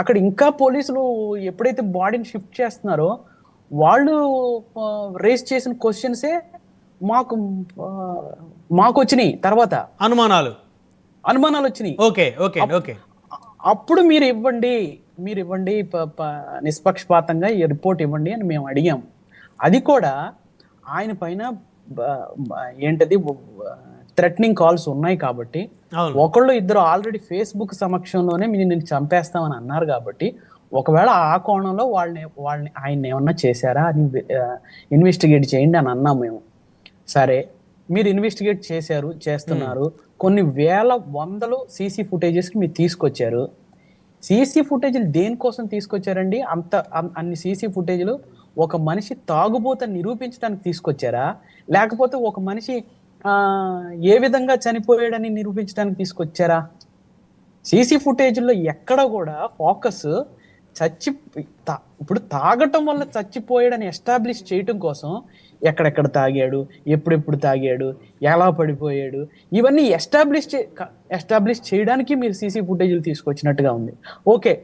అక్కడ ఇంకా పోలీసులు ఎప్పుడైతే బాడీని షిఫ్ట్ చేస్తున్నారో వాళ్ళు రేస్ చేసిన క్వశ్చన్సే మాకు మాకు వచ్చినాయి. తర్వాత అనుమానాలు వచ్చినాయి. Okay okay okay. అప్పుడు మీరు ఇవ్వండి నిష్పక్షపాతంగా ఈ రిపోర్ట్ ఇవ్వండి అని మేము అడిగాం. అది కూడా ఆయన పైన ఏంటది థ్రెటనింగ్ కాల్స్ ఉన్నాయి కాబట్టి, ఒకళ్ళు ఇద్దరు ఆల్రెడీ ఫేస్బుక్ సమక్షంలోనే నేను చంపేస్తామని అన్నారు కాబట్టి, ఒకవేళ ఆ కోణంలో వాళ్ళని ఆయన ఏమన్నా చేశారా అని ఇన్వెస్టిగేట్ చేయండి అని అన్నాం మేము. సరే, మీరు ఇన్వెస్టిగేట్ చేస్తున్నారు, కొన్ని వేల వందలు సీసీ ఫుటేజెస్కి మీరు తీసుకొచ్చారు. సీసీ ఫుటేజ్లు దేనికోసం తీసుకొచ్చారండి? అన్ని సీసీ ఫుటేజ్లు ఒక మనిషి తాగుబోతని నిరూపించడానికి తీసుకొచ్చారా, లేకపోతే ఒక మనిషి ఏ విధంగా చనిపోయాడని నిరూపించడానికి తీసుకొచ్చారా? సీసీ ఫుటేజ్లో ఎక్కడ కూడా ఫోకస్ ఇప్పుడు తాగటం వల్ల చచ్చిపోయాడని ఎస్టాబ్లిష్ చేయటం కోసం ఎక్కడెక్కడ తాగాడు, ఎప్పుడెప్పుడు తాగాడు, ఎలా పడిపోయాడు, ఇవన్నీ ఎస్టాబ్లిష్ చేయడానికి మీరు సీసీ ఫుటేజ్లు తీసుకొచ్చినట్టుగా ఉంది. ఓకే,